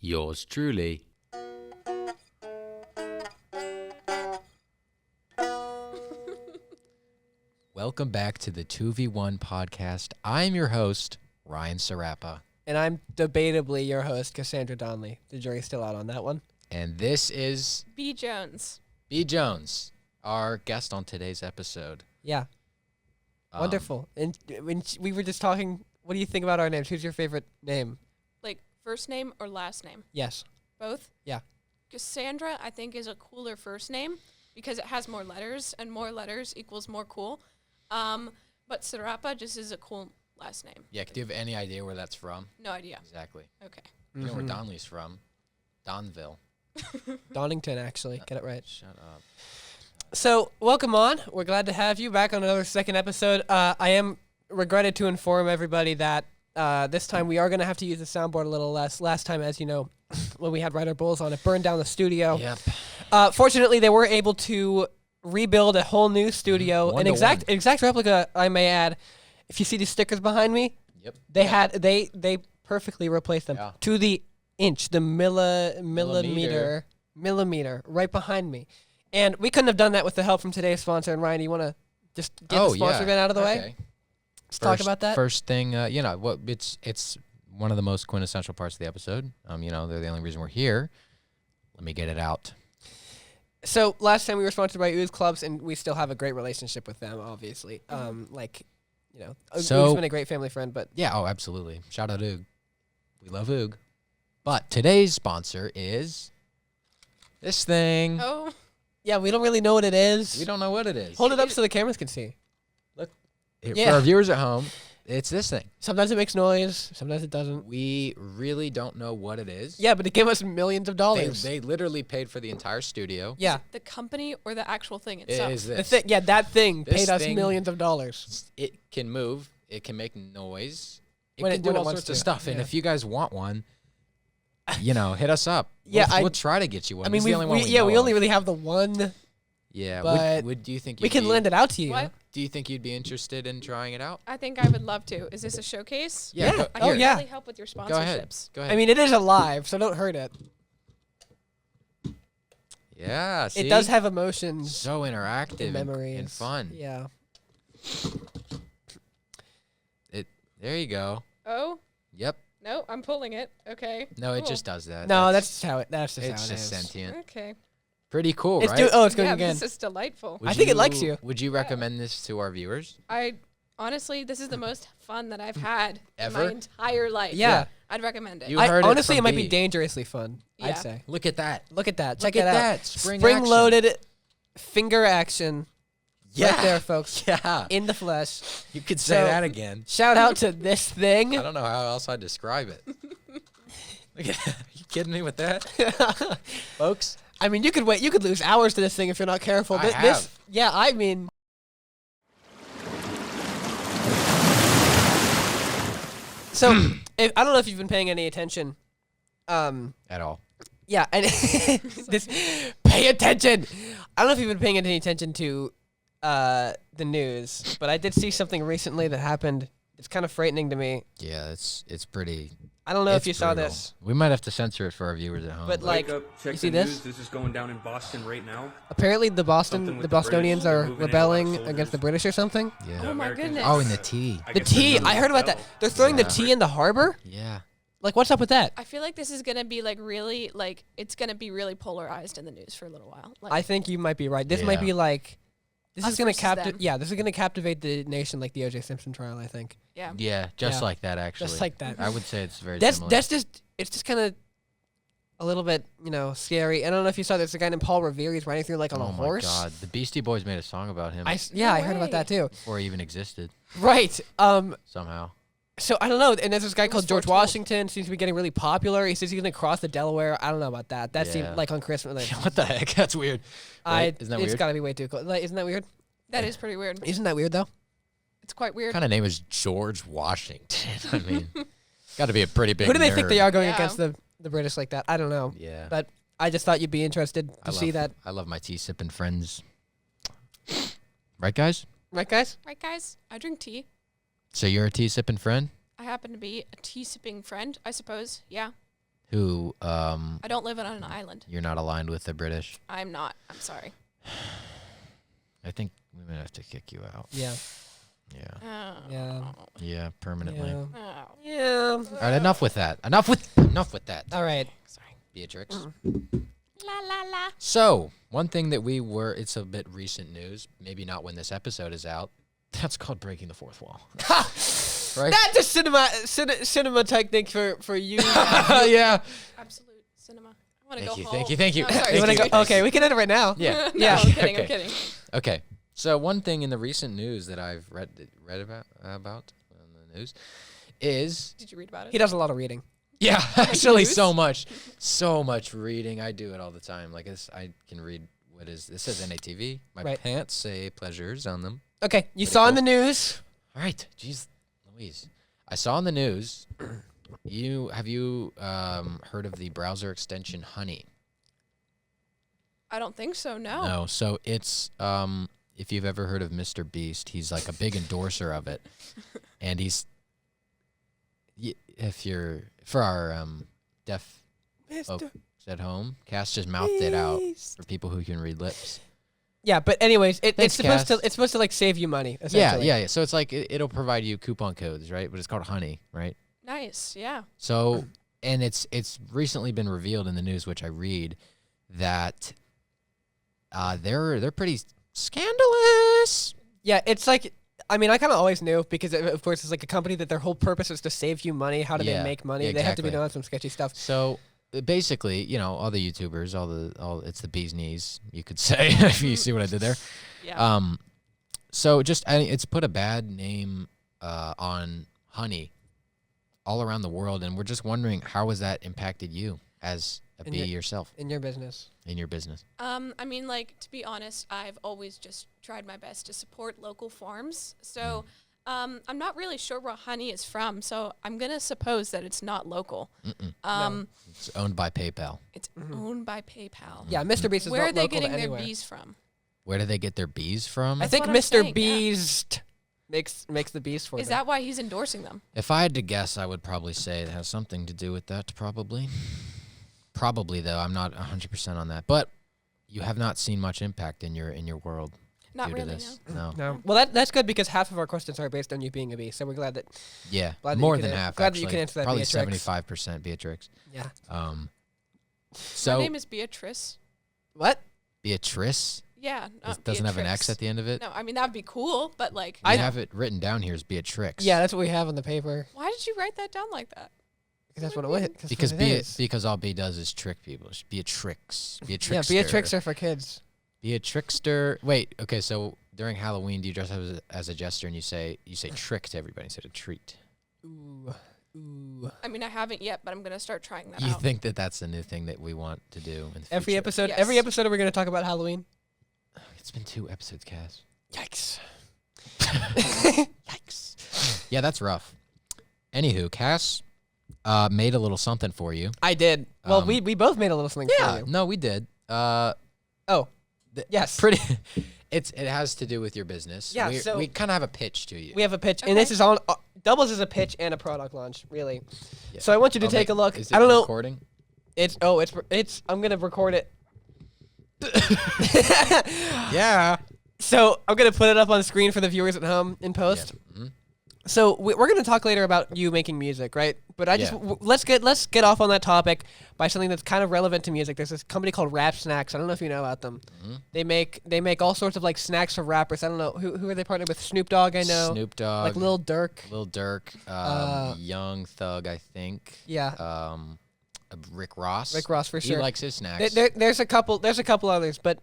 Yours truly. Welcome back to the 2v1 podcast. I'm your host, Ryan Sarapa. And I'm debatably your host, Cassandra Donley. The jury's still out on that one. And this is Beatrice Jones. Beatrice Jones, our guest on today's episode. Yeah. Wonderful. And when we were just talking, what do you think about our names? Who's your favorite name? Like first name or last name? Yes. Both? Yeah. Cassandra, I think, is a cooler first name because it has more letters, and more letters equals more cool. But Sarapa just is a cool last name. Yeah, do you have any idea where that's from? No idea. Exactly. Okay. You know where Donley's from? Donville. Donington, actually. Get it right. Shut up. So, welcome on. We're glad to have you back on another second episode. I am regretted to inform everybody that this time we are going to have to use the soundboard a little less. Last time, as you know, when we had Ryder Bulls on, it burned down the studio. Yep. Fortunately, they were able to rebuild a whole new studio, an exact replica, I may add. If you see these stickers behind me, Yep. They perfectly replaced them to the inch, the millimeter right behind me. And we couldn't have done that with the help from today's sponsor. And Ryan, do you want to just get the sponsor again out of the way? Let's talk about that. First thing, it's one of the most quintessential parts of the episode. They're the only reason we're here. Let me get it out. So last time we were sponsored by Ooze Clubs, and we still have a great relationship with them, obviously. Oog's been a great family friend, but yeah, oh, absolutely. Shout out Oog. We love Oog. But today's sponsor is this thing. Oh. Yeah, we don't really know what it is. We don't know what it is. Hold it up so the cameras can see. Look. For our viewers at home, it's this thing. Sometimes it makes noise. Sometimes it doesn't. We really don't know what it is. Yeah, but it gave us millions of dollars. They literally paid for the entire studio. Yeah. The company or the actual thing itself? It is this. That thing This paid us thing- millions of dollars. It can move. It can make noise. It When can it do all wants sorts of to. stuff. And Yeah. if you guys want one, hit us up. Yeah, we'll try to get you one. I mean, This is the only one we know we only of. really have the one. Yeah. but do you think We can lend it out to you. What? Do you think you'd be interested in trying it out? I think I would love to. Is this a showcase? Yeah. Go, I Oh, can yeah. really help with your sponsorships. Go ahead. Go ahead. I mean, it is alive, so don't hurt it. yeah. See? It does have emotions, so interactive and memories, and fun. Yeah. There you go. Oh? Yep. No, I'm pulling it. Okay. No, it Cool. just does that. No, that's just how it. That's just it's how it just is. sentient. Okay. Pretty cool, It's right? it's going Yeah, again. this is delightful. Would I think it likes you. Would you recommend this to our viewers? Honestly, this is the most fun that I've had Ever? in my entire life. Yeah. I'd recommend it. You heard it Honestly, from it might B. be dangerously fun. Yeah. I'd say. Look at that. Look at that. Look Check at it out. that. Spring Spring-loaded finger action. Yeah. Right there, folks. Yeah. In the flesh. You could say So- that again. Shout out to this thing. I don't know how else I'd describe it. Look at, are you kidding me with that, folks? I mean, you could wait. You could lose hours to this thing if you're not careful. I have. Yeah, I mean. So, I don't know if you've been paying any attention. At all. Yeah, and pay attention. I don't know if you've been paying any attention to the news, but I did see something recently that happened. It's kind of frightening to me. Yeah, it's pretty. I don't know if it's you saw brutal. this, We might have to censor it for our viewers at home. but like, Wake up, check you see the this? news. This is going down in Boston right now. Apparently the Something with the Bostonians British. are They're moving in a lot of rebelling soldiers. against the British or something. yeah. Oh my Americans- goodness. Oh, and the tea. I The guess they're tea, gonna I heard about that. rebel. They're throwing Yeah. the tea in the harbor? Yeah. Like, what's up with that? I feel like this is gonna be it's gonna be really polarized in the news for a little while. Like, I think you might be right. This might Yeah. be like, this Us is gonna versus them. this is gonna captivate the nation like the O.J. Simpson trial. I think yeah. Yeah, just Yeah. like that, actually. just like that. I would say it's very That's similar. it's just kind of a little bit scary. I don't know if you saw. There's a guy named Paul Revere. He's riding through like on oh a horse. my God. The Beastie Boys made a song about him I No heard about that way. too. before he even existed, Right. somehow. So I don't know. And there's this guy It was called George foretold. Washington. Seems to be getting really popular. He says he's gonna cross the Delaware. I don't know about that. That Yeah. seemed like on Christmas. Like, What the heck? That's weird. Right? Isn't that it's weird? gotta be way too cool. Like, isn't that weird? That is pretty weird. Isn't that weird though? It's quite weird. What kind of name is George Washington? I mean, got to be a pretty big Who do they think nerd. they are going Yeah. against the British like that? I don't know. Yeah. But I just thought you'd be interested to see that. I love my tea sipping friends. Right, guys? Right, guys? Right, guys? I drink tea. So you're a tea sipping friend? I happen to be a tea sipping friend, I suppose. Yeah. who I don't live on an island. you're not aligned with the British. I'm not. I'm sorry. I think we might have to kick you out. Yeah. Yeah. Oh. Yeah. Yeah, permanently. Yeah. Oh. Yeah. All right, enough with that. Enough with that. All right. Sorry, Beatrix. La la la. So, one thing that it's a bit recent news, maybe not when this episode is out. That's called breaking the fourth wall. Right? That's a cinema technique for you. Yeah. Absolute cinema. I want to go Thank you, home. thank you, thank you. No, sorry, You wanna Thank go? you. Okay, we can end it right now. Yeah. no, Yeah. I'm kidding. Okay. I'm kidding. Okay. So, one thing in the recent news that I've read about on the news is Did you read about it? He does a lot of reading. yeah, actually news? so much reading. I do it all the time. Like I can read this says NATV. My Right. pants say pleasures on them. Okay, you Pretty saw in cool. the news. All right, jeez, Louise. I saw in the news. Have you heard of the browser extension Honey? I don't think so. No. No. So it's if you've ever heard of Mr. Beast, he's like a big endorser of it, and for our deaf folks at home, Cass just mouthed it out for people who can read lips. Yeah, but anyways, it's Thanks, supposed Cass. to like save you money. Yeah, Essentially. yeah. So it's like it'll provide you coupon codes, right? But it's called Honey, right? Nice. Yeah. So, and it's recently been revealed in the news, which I read, that they're pretty scandalous. Yeah, it's like, I mean, I kind of always knew because, of course, it's like a company that their whole purpose is to save you money. How do they Yeah, make money? yeah, They have to be exactly. doing some sketchy stuff. So basically, all the YouTubers, it's the bee's knees, you could say, if you see what I did there. Yeah. So it's put a bad name on Honey all around the world, and we're just wondering how has that impacted you as a In bee your- yourself In your business. in your business. I mean, like, to be honest, I've always just tried my best to support local farms. So, I'm not really sure where honey is from. So I'm gonna suppose that it's not local. It's owned by PayPal. It's owned by PayPal. Yeah, Mr. Beast is Where not are they local to getting their anywhere. bees from? Where do they get their bees from? I think what I'm Mr. saying, yeah. Beast makes the beast for Is them. that why he's endorsing them? If I had to guess, I would probably say it has something to do with that, probably. Probably, though. I'm not 100% on that. But you have not seen much impact in your world Not due really. to this. No. No. Well, that's good because half of our questions are based on you being a beast. So we're glad that. Yeah, Glad that more you than can- half, glad that you actually. can answer that, Probably Beatrix. 75% Beatrix. Yeah. So, My name is Beatrice. What? Beatrice Yeah. it doesn't have an X at the end of it? No, I mean that'd be cool, but like, I have it written down here as Beatrix. Yeah, that's what we have on the paper. why did you write that down like that? Because that's what it is. Because all B does is trick people. Beatrix. Yeah, Beatrix. Beatrix are for kids. Beatrixter. Wait, okay, so during Halloween, do you dress up as a jester and you say trick to everybody instead of treat? Ooh. Ooh. I mean, I haven't yet, but I'm gonna start trying that You out. think that that's a new thing that we want to do in the Every future? episode, Yes. every episode, we're gonna talk about Halloween. It's been 2 episodes, Cass. Yikes! Yikes. Yeah, that's rough. Anywho, Cass made a little something for you. I did. Well, Um, we both made a little something for you. No, we did. Oh, yes. Pretty. It has to do with your business. Yeah, we so- kind of have a pitch to you. We have a pitch, and Okay. this is on doubles as a pitch and a product launch, really. Yeah. So I want you to Oh, take a look. Is I it don't know. recording? It's I'm gonna record it. Yeah. So I'm gonna put it up on the screen for the viewers at home in post. Yeah. Mhm. So we're gonna talk later about you making music, right? But I just Yeah. let's get off on that topic by something that's kind of relevant to music. There's this company called Rap Snacks. I don't know if you know about them. Mhm. They make all sorts of like snacks for rappers. I don't know who are they partnered with. Snoop Dogg, I know. Snoop Dogg. Like Lil Durk. Lil Durk. Young Thug, I think. Yeah. Rick Ross. Rick Ross for He sure. likes his snacks. There's a couple others, but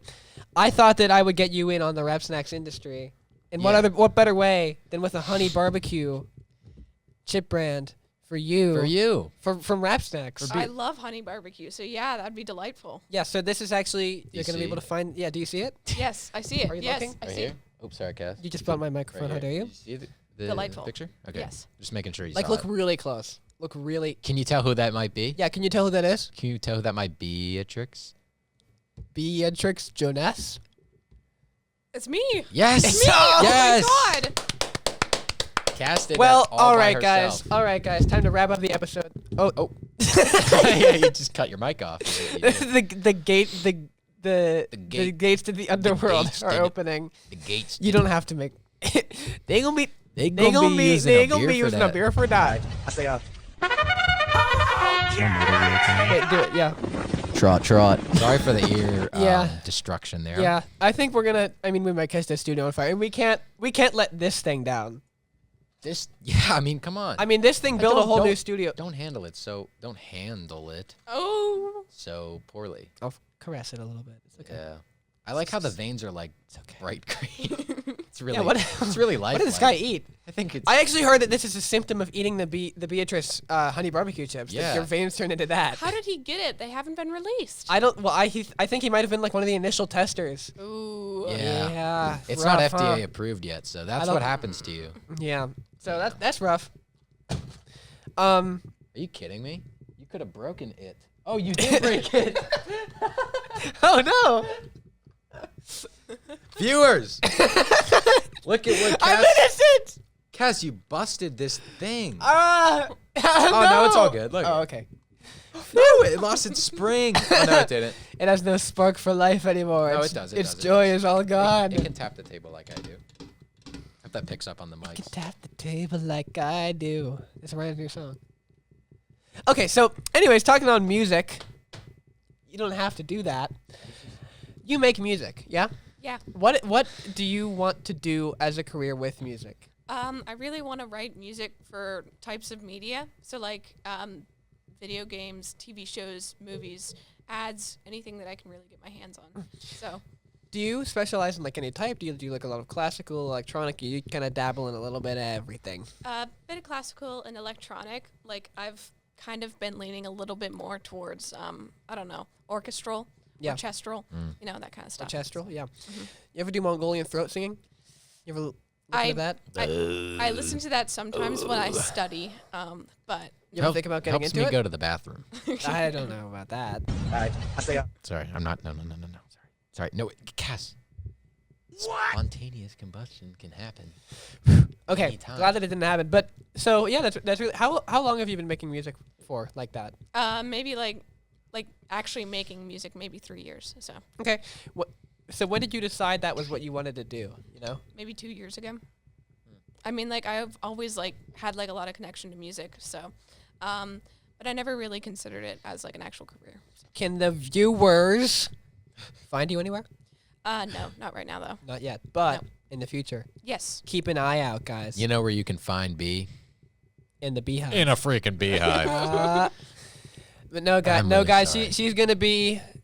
I thought that I would get you in on the Rap Snacks industry. And Yeah. what better way than with a honey barbecue chip brand for you. For you. From Rap Snacks. I love honey barbecue, so yeah, that'd be delightful. Yeah, so this is actually you're you gonna be able see? to find. Yeah, do you see it? Yes, I see it. Are you yes, looking? I Right see here. it. Oops, sorry, Cass. You just brought my microphone. How Right dare here. you? Did you see the Delightful. picture? Okay. Yes. Just making sure you Like saw look it. really close. Look really. Can you tell who that might be? Yeah, can you tell who that is? Can you tell who that might be, Beatrix? Beatrix Jones. It's me. Yes. It's Yes. Oh my god. Cass did Well, that all all by right, herself. guys. All right, guys. Time to wrap up the episode. Oh. Yeah, you just cut your mic off. You do. the gates to the underworld gates are to the- opening. The gates. You don't have to make. They gonna be. They gonna be using a beer for that. I say, Wait, do it. Yeah. Trot. Sorry for the ear destruction there. Yeah. I think we're gonna. I mean, we might catch the studio on fire, and we can't let this thing down. I mean, come on. I mean, this thing built a whole new studio. Don't handle it so Oh. so poorly. I'll caress it a little bit. It's okay. Yeah. I like how the veins are like okay. bright green. It's really it's really lifelike. What does this guy eat? I think it's I actually heard that this is a symptom of eating the Beatrice honey barbecue chips. Yeah. That your veins turn into that. How did he get it? They haven't been released. I don't. Well, I think he might have been like one of the initial testers. Ooh. Yeah. It's rough, not FDA huh? approved yet, so that's don't- what happens to you. Yeah. So that's rough. Are you kidding me? You could have broken it. Oh, you did break it. Oh no! Viewers, look at what I'm Cass. innocent. Cass, you busted this thing. Oh no, it's all good. Look. Oh, okay. No, it lost its spring. Oh no, it didn't. It has no spark for life anymore. No, Its- it does, it Its does, it joy does. is all gone. It can tap the table like I do. If that picks up on the mic. Tap the table like I do. It's a rhyme to your song. Okay, so anyways, talking on music, you don't have to do that. You make music, yeah? Yeah. What do you want to do as a career with music? I really want to write music for types of media. So like video games, TV shows, movies, ads, anything that I can really get my hands on. So Do you specialize in like any type? Do you do like a lot of classical, electronic? You kind of dabble in a little bit of everything. a bit of classical and electronic. Like I've kind of been leaning a little bit more towards I don't know, orchestral, Yeah. orchestral, you know, that kind of stuff. Orchestral, yeah. You ever do Mongolian throat singing? You ever look I- into that? I listen to that sometimes when I study, but You ever think about getting helps into me it? go to the bathroom. I don't know about that. I say, Sorry, I'm not. No. Sorry. No, Cass. Spontaneous combustion can happen. Okay, Anytime. glad that it didn't happen. But so yeah, that's really how long have you been making music for like that? maybe like actually making music maybe 3 years. So Okay, so when did you decide that was what you wanted to do? You know, maybe 2 years ago. I mean, like I've always like had like a lot of connection to music. So, but I never really considered it as like an actual career. So. can the viewers find you anywhere? No, not right now though. Not yet, but No. in the future, Yes. keep an eye out, guys. You know where you can find B? In the beehive. In a freaking beehive. But no, I'm no, really guys. sorry.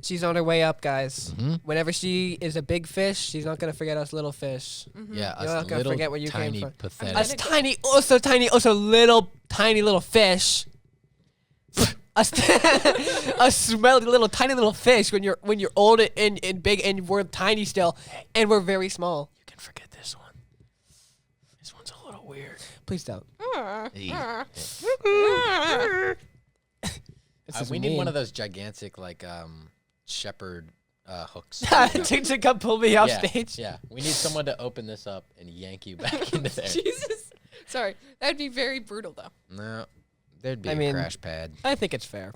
She's on her way up, guys. Mhm. Whenever she is a big fish, she's not gonna forget us little fish. Yeah, You're not us gonna little forget where you came tiny from. pathetic. Us tiny, also little, tiny little fish. us, us smelly little, tiny little fish. When you're old and big and we're tiny still, and we're very small. You can forget this one. This one's a little weird. Please don't. This is We need one mean. of those gigantic like shepherd hooks. to come pull me off yeah, stage. Yeah, we need someone to open this up and yank you back into there. Jesus. Sorry, that'd be very brutal though. No, there'd be I a mean- crash pad. I think it's fair.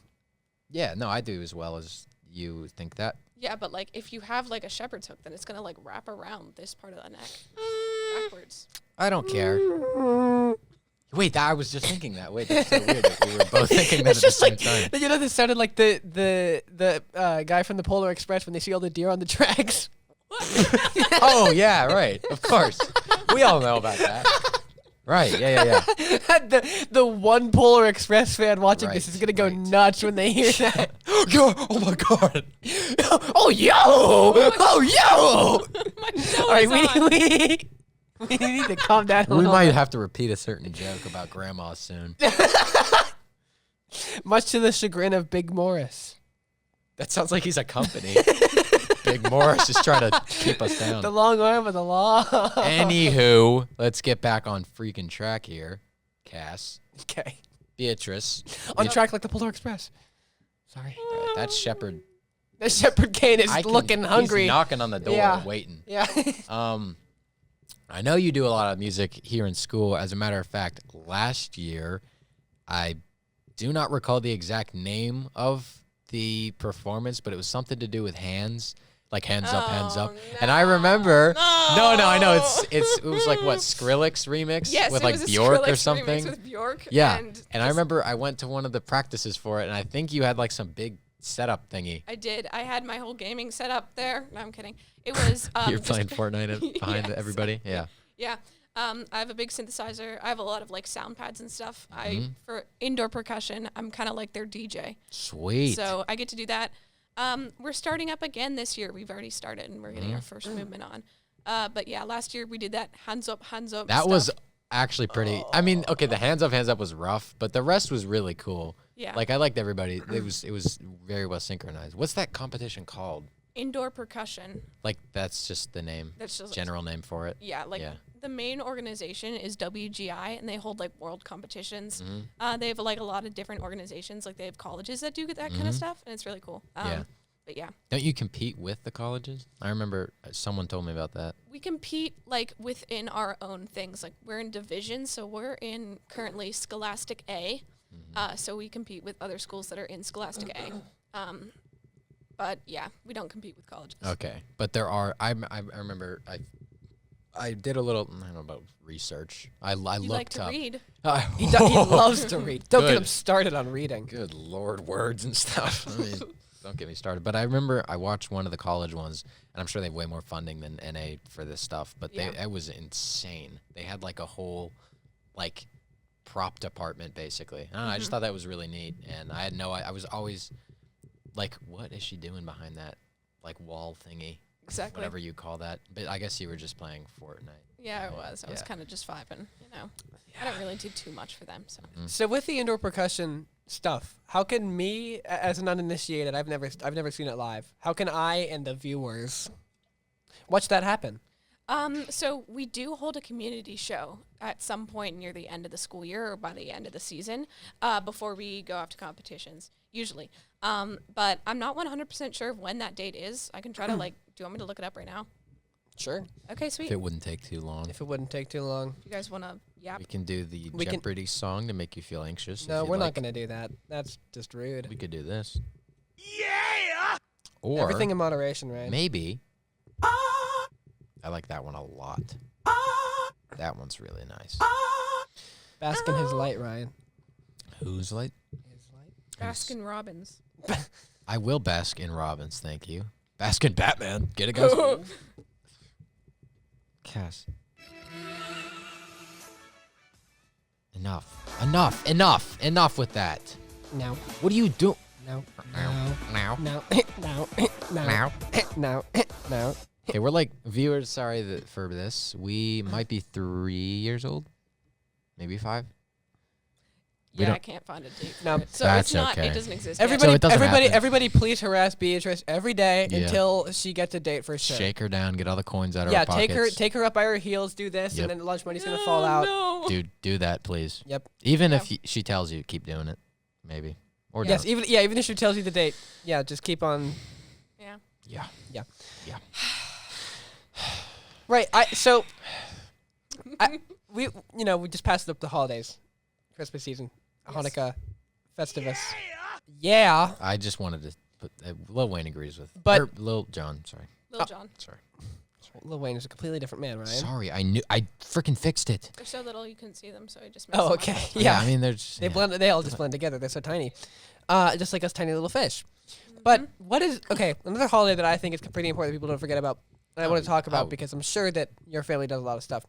Yeah, no, I do as well as you think that. Yeah, but like if you have like a shepherd's hook, then it's gonna like wrap around this part of the neck backwards. I don't care. Wait, I was just thinking that. Wait, that's so weird that we were both thinking that It's at the just same like time. you know, this sounded like the guy from the Polar Express when they see all the deer on the tracks. Oh yeah, right. Of course, we all know about that. Right? Yeah. the one Polar Express fan watching this Right, is gonna go right. nuts when they hear that. Oh my god. Oh yo! Oh yo! My nose All right, on. we need to calm down. A We little might bit. have to repeat a certain joke about grandma soon. Much to the chagrin of Big Morris, That sounds like he's a company. Big Morris is trying to keep us down. the long arm of the law. Anywho, let's get back on freaking track here. Cass, Okay, Beatrice. on track like the Polar Express. Sorry, Right, that's Shepherd. the Shepherd Cane is looking hungry. He's knocking on the door, Yeah. waiting. Yeah. I know you do a lot of music here in school. As a matter of fact, last year I do not recall the exact name of the performance, but it was something to do with hands. Like hands up, hands up. No. And I remember, No. no, I know it was like what, Skrillex remix Yes, with it like was a Bjork Skrillex or something. remix with Bjork. Yeah, And I remember I went to one of the practices for it, and I think you had like some big setup thingy. I did. I had my whole gaming set up there. No, I'm kidding. It was. You're just- playing Fortnite behind Yes. everybody. Yeah. Yeah. I have a big synthesizer. I have a lot of like sound pads and stuff. Mm-hmm. For indoor percussion, I'm kind of like their DJ. Sweet. So I get to do that. We're starting up again this year. We've already started and we're getting our first movement on. But yeah, last year we did that hands up. That stuff. was actually pretty. I mean, okay, the hands up was rough, but the rest was really cool. Yeah. Like I liked everybody. It was very well synchronized. What's that competition called? Indoor percussion. Like that's just the name. That's just general name for it. Yeah, like Yeah. the main organization is WGI, and they hold like world competitions. Mm-hmm. They have like a lot of different organizations. Like they have colleges that do that kind of stuff, and it's really cool. Yeah. But yeah, Don't you compete with the colleges? I remember someone told me about that. we compete like within our own things. Like we're in divisions, so we're in currently Scholastic A. So we compete with other schools that are in Scholastic A. But yeah, we don't compete with colleges. Okay, but there are. I remember I did a little. I don't know about research. I You looked like to up. read? He loves to read. Don't get Good. him started on reading. Good Lord, words and stuff. I mean, don't get me started. But I remember I watched one of the college ones, and I'm sure they have way more funding than NA for this stuff. But Yeah. it was insane. They had like a whole, like, prop department basically. I don't know. I just thought that was really neat, and I had no. I was always like, what is she doing behind that, like wall thingy, Exactly. whatever you call that? But I guess you were just playing Fortnite. Yeah, it was. I was Yeah. kind of just vibing, you know. I don't really do too much for them, so. So with the indoor percussion stuff, how can me as an uninitiated, I've never seen it live. How can I and the viewers watch that happen? So we do hold a community show at some point near the end of the school year or by the end of the season, before we go off to competitions, usually. But I'm not 100% sure of when that date is. I can try to like, do you want me to look it up right now? Sure. Okay, sweet. If it wouldn't take too long, If it wouldn't take too long. You guys want to yap? we can do the We can- Jeopardy song to make you feel anxious. No, if you'd we're not like. going to do that. That's just rude. We could do this. Yeah. Or Everything in moderation, right? maybe. I like that one a lot. That one's really nice. Bask in his light, Ryan. Who's like? His light. Baskin Robbins. I will bask in Robbins, thank you. Bask in Batman. Get it, guys? Cass. Enough with that. No. What do you do? No. Now. No. No. No. Now. No. No. Okay, we're like viewers. Sorry for this. We might be 3 years old, maybe 5. We Yeah, I don't- can't find a date. No. For it. So That's it's not. okay. It doesn't exist. yet. Everybody, So it doesn't happen. everybody, please harass Beatrice every day Yeah. until she gets a date for sure. Shake her down, get all the coins out of Yeah, her pockets. take her up by her heels, do this, Yep. and then lunch money's gonna fall out. No. Dude, do that, please. Yep. Even Yeah. if she tells you, keep doing it, maybe. Or Yes, don't. even if she tells you the date, yeah, just keep on. Yeah. Yeah. Yeah. Yeah. Right. We just passed up the holidays, Christmas season, Yes. Hanukkah, Festivus. Yeah. I just wanted to put Lil Wayne agrees with, But- Lil John. Sorry, Lil Jon. sorry. Lil Wayne is a completely different man, Ryan. Sorry, I freaking fixed it. They're so little you couldn't see them, so I just messed Oh, them up. okay. That's Yeah. I mean, they're just, They yeah. blend. They all just blend together. They're so tiny, just like us tiny little fish. But what is another holiday that I think is pretty important that people don't forget about, and I want to talk about because I'm sure that your family does a lot of stuff.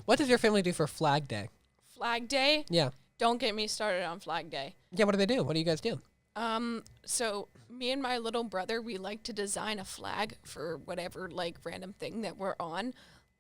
What does your family do for Flag Day? Flag Day. Yeah. Don't get me started on Flag Day. Yeah. What do they do? What do you guys do? So me and my little brother, we like to design a flag for whatever like random thing that we're on.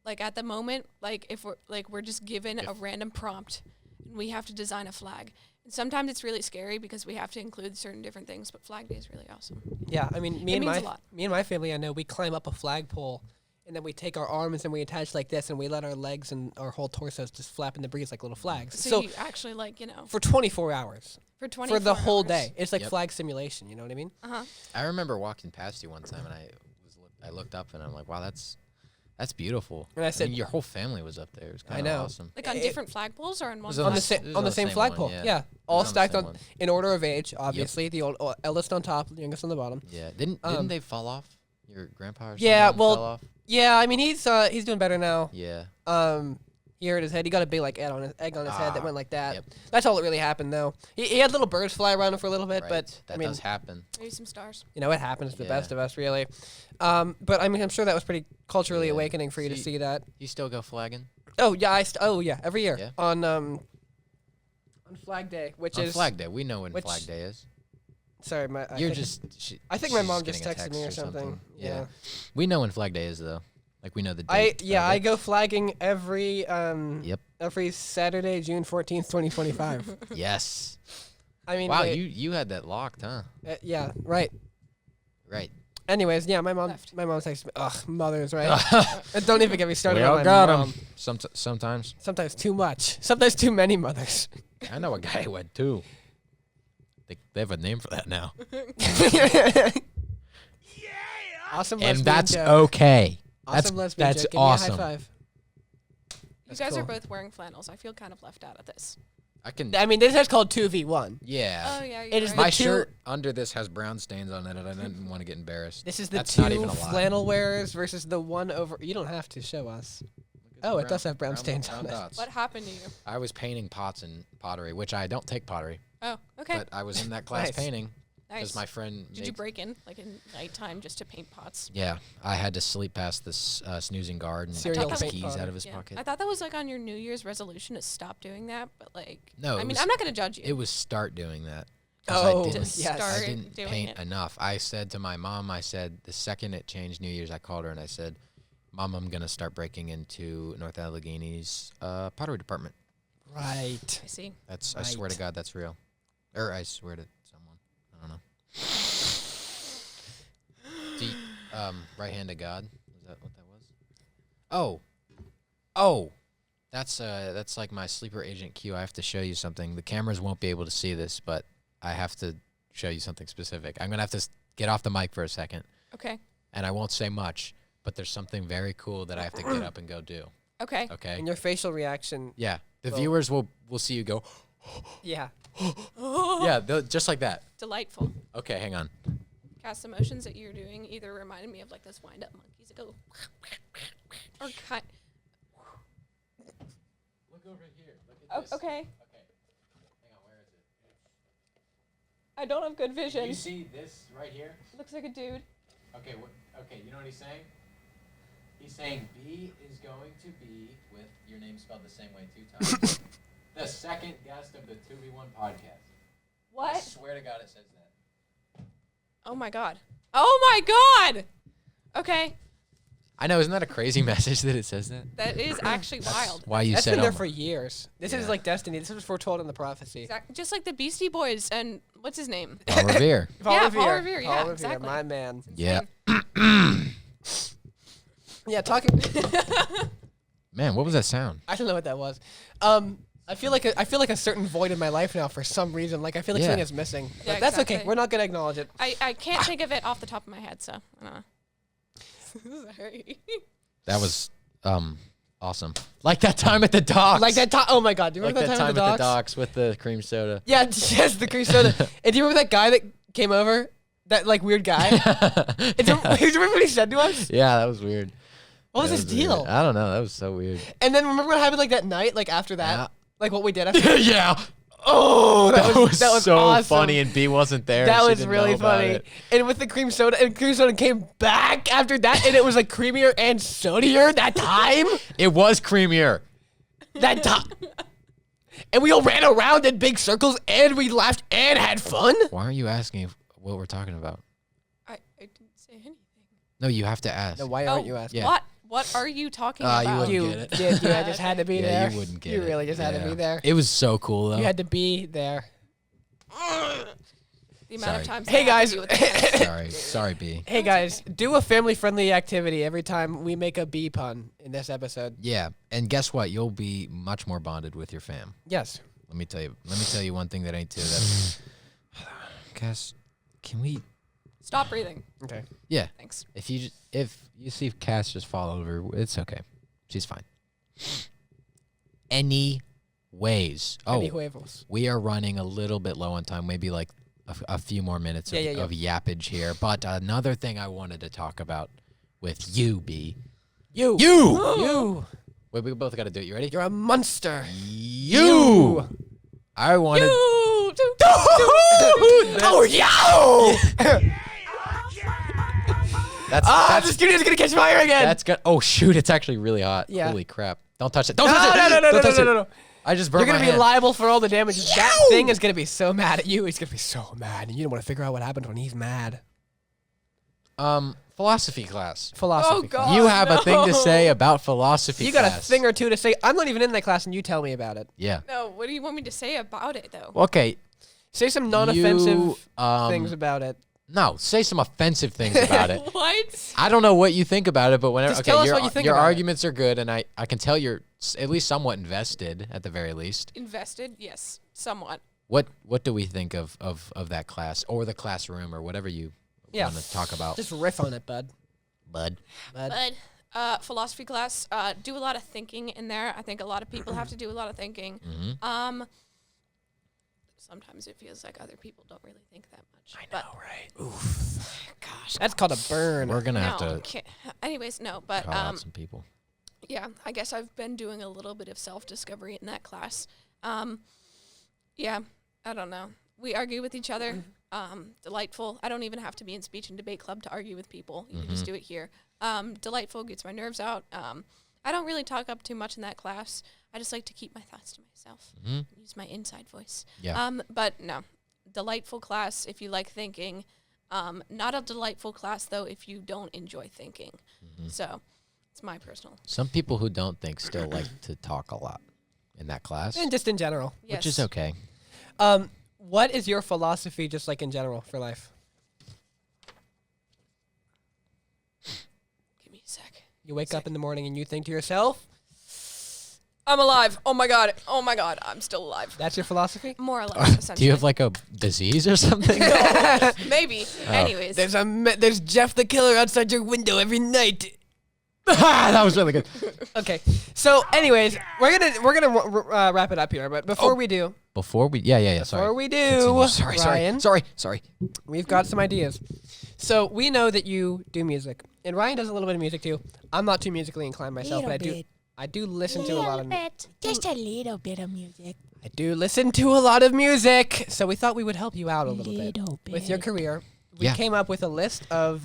Like at the moment, like if we're just given a random prompt and we have to design a flag. And sometimes it's really scary because we have to include certain different things, but Flag Day is really awesome. Yeah. I mean, me It and means a lot. my family, I know we climb up a flagpole, and then we take our arms and we attach like this, and we let our legs and our whole torsos just flap in the breeze like little flags. So you actually like, for 24 hours. for 24 For the whole hours. day. It's like Yep. flag simulation, you know what I mean? Uh-huh. I remember walking past you one time, and I looked up, and I'm like, wow, That's beautiful. And I said, your whole family was up there. It was I kind know. of awesome. Like on different flagpoles or on one? on flag? the same flagpole. one, Yeah, all on the stacked same on one. in order of age. Obviously, the eldest on top, the youngest on the bottom. Yeah. Didn't they fall off? Your grandpa or Yeah, someone well, fell off? Yeah, I mean he's doing better now. Yeah. He hurt his head. He got a big egg on his head that went like that. Yep. That's all that really happened though. He had little birds fly around him for a little bit, Right. but that I mean, does happen. Maybe some stars. you know, it happens to the Yeah. best of us, really. But I mean, I'm sure that was pretty culturally Yeah. awakening for you to See- see that. You still go flagging? Oh yeah, every year Yeah. on Flag Day, which On is Flag Day. We know when which- Flag Day is. sorry, I think my mom just texted me or something. Yeah. We know when Flag Day is though. Like we know the I date. of I it. go flagging every Yep. every Saturday, June 14th, 2025. Yes. I mean, Wow, wait, you had that locked, huh? yeah, right. Right. Anyways, yeah, my mom Left. texted me. Ugh, mothers, right? And don't even get me started We on all my got mom. 'em. Sometimes. Sometimes too much. Sometimes too many mothers. I know a guy who had two. They have a name for that now. Awesome And lesbian that's joke. okay. Awesome lesbian that's joke. Give awesome. me a high five. You That's guys are cool. both wearing flannels. I feel kind of left out of this. I can. I mean, this is called 2v1. Yeah. Oh yeah, It you're is right. the My two- shirt under this has brown stains on it, and I didn't want to get embarrassed. This is the That's not two even a lie. flannel wearers versus the one over. You don't have to show us. Oh, it does have brown stains on it. dots. What happened to you? I was painting pots in pottery, which I don't take pottery, Oh, okay. but I was in that class Nice. painting Nice. because my friend. Did you break in like in nighttime just to paint pots? Yeah, I had to sleep past this snoozing guard and Serial take his paint keys potter. out of his Yeah. pocket. I thought that was like on your New Year's resolution to stop doing that, but like, No, I it mean, was- I'm not gonna judge you. It was start doing that. 'Cause Oh, I didn't, yes. Start I didn't doing paint it. enough. I said to my mom, I said, the second it changed New Year's, I called her and I said, Mom, I'm going to start breaking into North Allegheny's pottery department. Right. I see. I swear to Right. God, that's real. Or I swear to someone. I don't know. See, right hand of God. Was that what that was? Oh. That's like my sleeper agent Q. I have to show you something. The cameras won't be able to see this, but I have to show you something specific. I'm going to have to get off the mic for a second, Okay. and I won't say much, but there's something very cool that I have to get up and go do. Okay. Okay? And your facial reaction. Yeah. The Well- viewers will see you go, Yeah. yeah, just like that. Delightful. Okay, hang on. Cast emotions that you're doing either reminded me of like those wind up monkeys that go or kind. Look over here. Look Oh, okay. Okay. Hang on, where is it? I don't have good vision. You see this right here? Looks like a dude. Okay, okay, you know what he's saying? He's saying B is going to be with your name spelled the same way 2 times. The second guest of the 2v1 podcast. I What? swear to God it says that. Oh my god. Oh my god. Okay, I know, isn't that a crazy message that it says that? that is actually wild. Why you That's said been there oh for my- years. This is Yeah. like destiny. This was foretold in the prophecy. Just like the Beastie Boys and what's his name? Paul Revere. Yeah, Paul Revere, yeah, Paul Revere, exactly. my man. Yeah. Yeah, talking. Man, what was that sound? I don't know what that was. I feel like a certain void in my life now for some reason. Like I feel like Yeah. something is missing. But Yeah, that's okay. exactly. We're not gonna acknowledge it. I can't think of it off the top of my head, so I don't know. Sorry. That was awesome. Like that time at the docks. Like that. Oh my God! Do you Like remember that that time time at at the docks with the cream soda. Yeah, yes, the cream soda. And do you remember that guy that came over? That like weird guy. And do you remember what he said to us? Yeah, that was weird. What was That his weird. deal? I don't know. That was so weird. And then remember what happened like that night, like after that, Yeah. like what we did after. Yeah. Oh, That was so awesome. funny, and B wasn't there. That She was didn't really know about funny. it. And with the cream soda, and cream soda came back after that, and it was like creamier and sodier that time. It was creamier. That time. And we all ran around in big circles, and we laughed and had fun. Why aren't you asking what we're talking about? I didn't say anything. No, you have to ask. No, why aren't you asking? Yeah. What are you talking You about? wouldn't You get it. did. You just had to be Yeah, there. you wouldn't get You it. really just had to be Yeah. there. It was so cool, though. You had to be there. The amount Sorry. of times. Hey, I have to guys. deal with this. Sorry, B. Hey guys, do a family-friendly activity every time we make a bee pun in this episode. Yeah, and guess what? You'll be much more bonded with your fam. Yes. Let me tell you one thing that ain't too. That's Cass, can we Stop breathing. Okay. Yeah. Thanks. If you see Cass just fall over, it's okay. She's fine. Anyways. Oh, Any huevos. we are running a little bit low on time. Maybe like a few more minutes of yappage here. But another thing I wanted to talk about with you, B. You. Wait, we both got to do it. You ready? You're a monster. You. I wanted. Oh, yo! That's the studio's gonna catch fire again. That's good. Oh shoot! It's actually really hot. Yeah. Holy crap! Don't touch it. Don't touch it. No. I just burned You're my gonna be hand. liable for all the damage. That thing is gonna be so mad at you. He's gonna be so mad, and you don't want to figure out what happens when he's mad. Philosophy class. Philosophy. Oh, God. You have a thing to say about philosophy You got a class. thing or two to say. I'm not even in that class, and you tell me about it. Yeah. No, what do you want me to say about it, though? Okay. Say some non-offensive You, things about it. No, say some offensive things about it. What? I don't know what you think about it, but whenever Just tell us what you think your about it. arguments are good, and I can tell you're at least somewhat invested at the very least. Invested? Yes, somewhat. What do we think of that class or the classroom or whatever you want to talk about? Just riff on it, bud. Bud. But philosophy class, do a lot of thinking in there. I think a lot of people have to do a lot of thinking. Mm-hmm. Sometimes it feels like other people don't really think that much. I But know, right? Oof. gosh, That's called a burn. We're gonna have no, to okay. Anyways, no, but call out some people. yeah, I guess I've been doing a little bit of self-discovery in that class. Yeah, I don't know. We argue with each other. Delightful. I don't even have to be in speech and debate club to argue with people. You can just do it here. Delightful, gets my nerves out. I don't really talk up too much in that class. I just like to keep my thoughts to myself. Use my inside voice. Yeah. But no, delightful class if you like thinking. Not a delightful class though if you don't enjoy thinking. So it's my personal. Some people who don't think still like to talk a lot in that class, And just in general. which is okay. What is your philosophy just like in general for life? Give me a sec. You wake up in the morning and you think to yourself, I'm alive. Oh my god. Oh my god. I'm still alive. that's your philosophy? More or less. Essentially. Do you have like a disease or something? Maybe. Anyways. There's Jeff the Killer outside your window every night. That was really good. Okay. So, anyways, we're gonna wrap it up here. But before we do, Before we, yeah. Sorry. before we do, Continue. Ryan, Sorry. we've got some ideas. So we know that you do music, and Ryan does a little bit of music too. I'm not too musically inclined myself, but I do listen to a lot of Just a little bit of music. I do listen to a lot of music. So we thought we would help you out a little Little bit with your bit. career. We Yeah. came up with a list of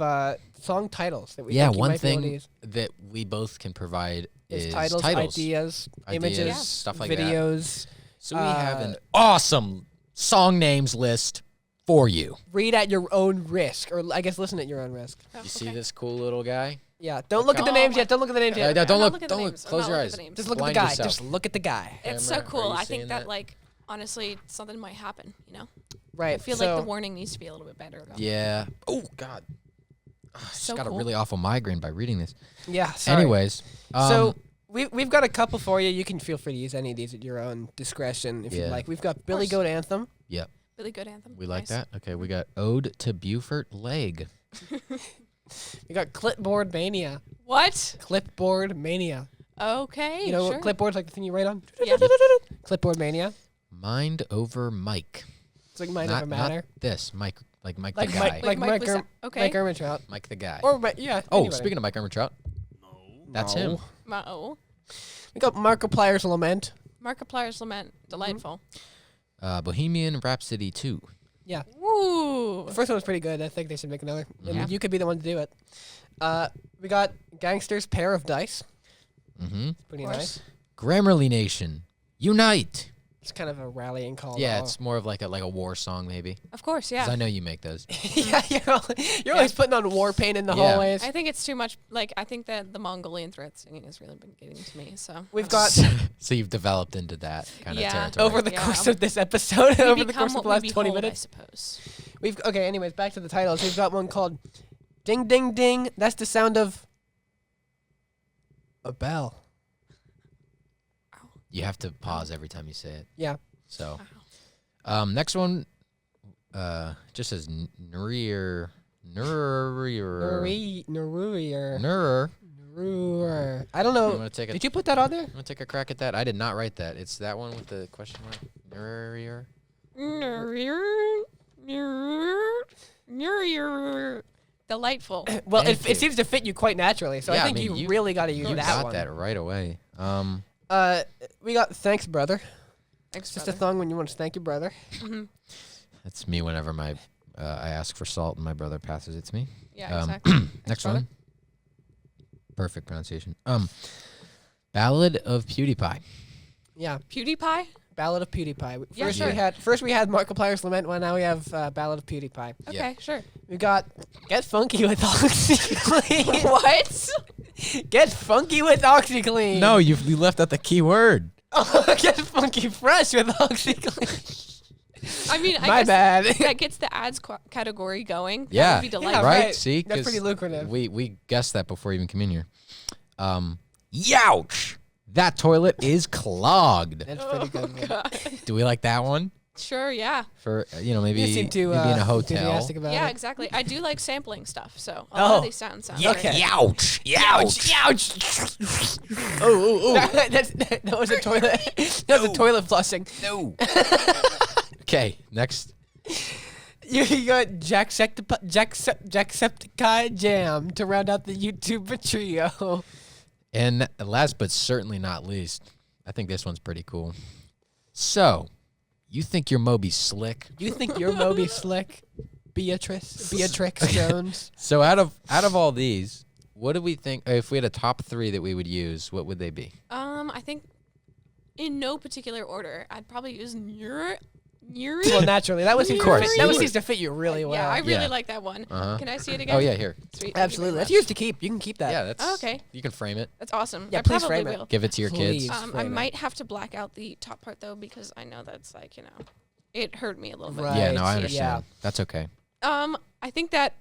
song titles that we Yeah, think you one might be able to thing use. that we both can provide Is is titles, ideas, images, Yeah. stuff like that. videos. So we have an awesome song names list for you. Read at your own risk, or I guess listen at your own risk. Oh, You see okay. this cool little guy? Yeah, don't look at the Oh names my- yet. Don't look at the names yet. Don't I'm not look. looking at Don't the look. names. I'm Close not your looking eyes. at the names. Just look at the Blind guy. yourself. Just look at the guy. It's so Camera, cool. are you I think seeing that, like, honestly, something might happen, you know? Right. I feel so, like the warning needs to be a little bit better. About Yeah. Oh God. I So just got cool. a really awful migraine by reading this. Yeah. Sorry. Anyways, So we've got a couple for you. You can feel free to use any of these at your own discretion if you Yeah. like. We've got Billy course. Goat Anthem. yep, Really good anthem. we like Nice. that. Okay, we got Ode to Beaufort Leg. We got Clipboard Mania. What? Clipboard Mania. Okay. You know sure. what clipboard's like the thing you write on? Yeah. Clipboard Mania. Mind over Mike. It's like Mind Not, Over Matter. not this, Mike. Like Mike Like the guy. Mike, like Mike Mike, Wazowski. Okay. Mike Ehrmantraut. Mike the guy. Or yeah. Oh, anybody. speaking of Mike Ehrmantraut, that's him. Oh. We got Markiplier's Lament. Markiplier's Lament. Delightful. Bohemian Rhapsody 2. Yeah. Ooh. The first one was pretty good. I think they should make another. Yeah. And you could be the one to do it. We got Gangster's Pair of Dice. Mm-hmm. Pretty Of course. nice. Grammarly Nation, Unite. It's kind of a rallying call. Yeah, though. it's more of like a war song maybe. Of course, 'Cause yeah. I know you make those. yeah, you're always putting on war paint in the Yeah. hallways. I think it's too much. Like, I think that the Mongolian threat singing has really been getting to me. So We've got So you've developed into that kind of Yeah. territory. over the Yeah. course of this episode, we over the become course of what the we last 20 behold, minutes. I suppose. We've okay. Anyways, back to the titles. We've got one called "Ding Ding Ding." That's the sound of a bell. You have to pause every time you say it. Yeah. So, next one, just says Nurir Nururier. Nur. I don't know. Did you put that on there? I'm gonna take a crack at that. I did not write that. It's that one with the question mark. Nururier. Delightful. Well, it seems to fit you quite naturally, so Yeah, I think you really got to use You that got one. that right away. We got thanks, brother. Thanks, Just a thong when you want to thank your brother. That's me whenever I ask for salt and my brother passes it to me. Yeah, exactly. Next brother. one. Perfect pronunciation. Ballad of PewDiePie. Yeah, PewDiePie? Ballad of PewDiePie. Yeah, sure. First we had Markiplier's Lament one. Now we have Ballad of PewDiePie. Okay, sure. We got Get Funky with OxyClean. What? Get Funky with OxyClean. No, you left out the key word. Get Funky Fresh with OxyClean. I mean, I My guess bad. that gets the ads category going. That Yeah. would be delightful. Yeah, Right? right. See? That's 'Cause pretty lucrative. We guessed that before you even came in here. Youch! That toilet is clogged. That's pretty good. God. Do we like that one? Sure, yeah. For, maybe, You seem too maybe in a hotel. enthusiastic about Yeah, it. exactly. I do like sampling stuff, so a lot of these sounds sound Okay. great. Youch! Youch! That was a toilet. That was a toilet flushing. No. Okay, next. You got Jacksepticeye Jam to round out the YouTube trio. And last but certainly not least, I think this one's pretty cool. So, you think your Moby slick? You think you're Moby Slick, Beatrice Jones? So out of all these, what do we think? If we had a top 3 that we would use, what would they be? I think in no particular order, I'd probably use Nuri. Well, naturally, that was Of course. seems to fit you really well. Yeah, I really Yeah. like that one. Uh-huh. Can I see it again? Oh yeah, here. Sweet. Absolutely. That's Thank you yours to keep. You can keep that. Yeah, that's okay. You can frame it. That's awesome. Yeah, I please probably frame it. will. Give it to your Please. kids. I frame it. might have to black out the top part though because I know that's like it hurt me a little bit. Right. Yeah, no, I Yeah. understand. That's okay. I think that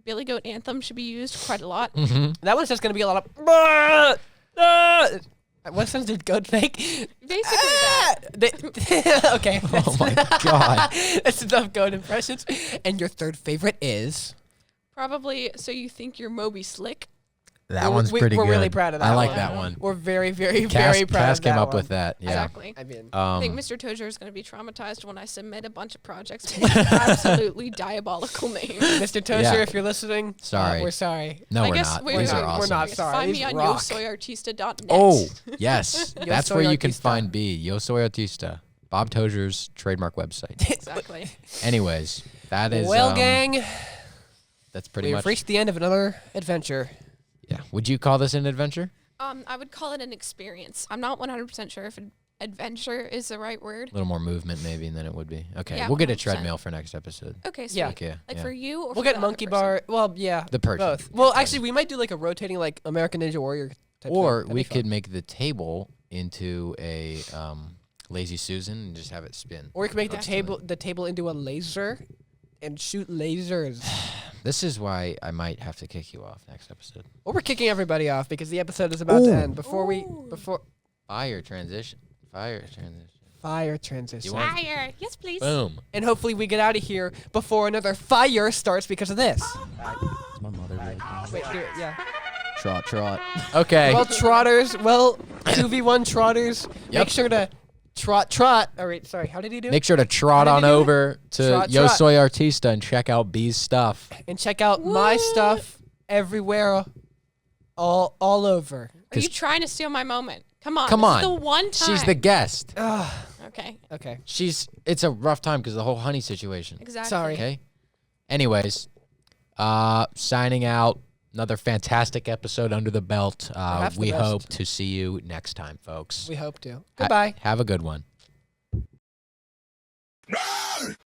Billy Goat Anthem should be used quite a lot. Mm-hmm. That one's just gonna be a lot of. What sounds did goat make? Basically that. Okay. Oh my god. That's enough goat impressions. And your third favorite is? Probably so you think you're Moby Slick. That one's pretty good. We're really proud of that I like one. that one. We're very, very, Cass, very proud Cass of came that up one. with that. Yeah. Exactly. I mean, I think Mr. Tozier is going to be traumatized when I submit a bunch of projects with absolutely diabolical names. Mr. Tozier, Yeah. if you're listening, Sorry. we're sorry. No, I we're guess not. wait, These wait, are wait, awesome. We're not wait. sorry. Find These me on rock. yosoyartista.net. Oh, yes. Yo That's Soy where you can Artista. find B. Yo Soy Artista. Bob Tozier's trademark website. Exactly. Anyways, that is. Well, gang, That's pretty we've much. reached the end of another adventure. Yeah. Would you call this an adventure? I would call it an experience. I'm not 100% sure if adventure is the right word. A little more movement, maybe, than it would be. Okay. Yeah, we'll get a 100%. treadmill for next episode. Okay, sweet. Yeah. Okay. Like Yeah. for you or We'll for get the monkey other person? bar. Well, yeah, The Persian. both. Well, actually, we might do like a rotating like American Ninja Warrior type Or thing. That'd we be fun. could make the table into a Lazy Susan and just have it spin. Or we could make Yeah. the table into a laser and shoot lasers. This is why I might have to kick you off next episode. Or we're kicking everybody off because the episode is about to Ooh. end. Before Fire transition. Fire transition. fire transition. You want- Fire. Yes, please. Boom. And hopefully we get out of here before another fire starts because of this. Is my mother really calling? Wait, do it, yeah. Trot, trot. Okay. Well, trotters, 2v1 trotters, Yep. make sure to trot. All right, sorry, how did he do? Make sure to trot How on did he do it? over to Trot, Yo trot. Soy Artista and check out B's stuff. And check out my What? stuff everywhere, all over. Are you trying to steal my moment? Come on. Come this on. Is the one time. She's the guest. Okay. Okay. It's a rough time because of the whole honey situation. Exactly. Sorry. Okay. Anyways, signing out. Another fantastic episode under the belt. Perhaps the We best. hope to see you next time, folks. We hope to. Goodbye. Have a good one.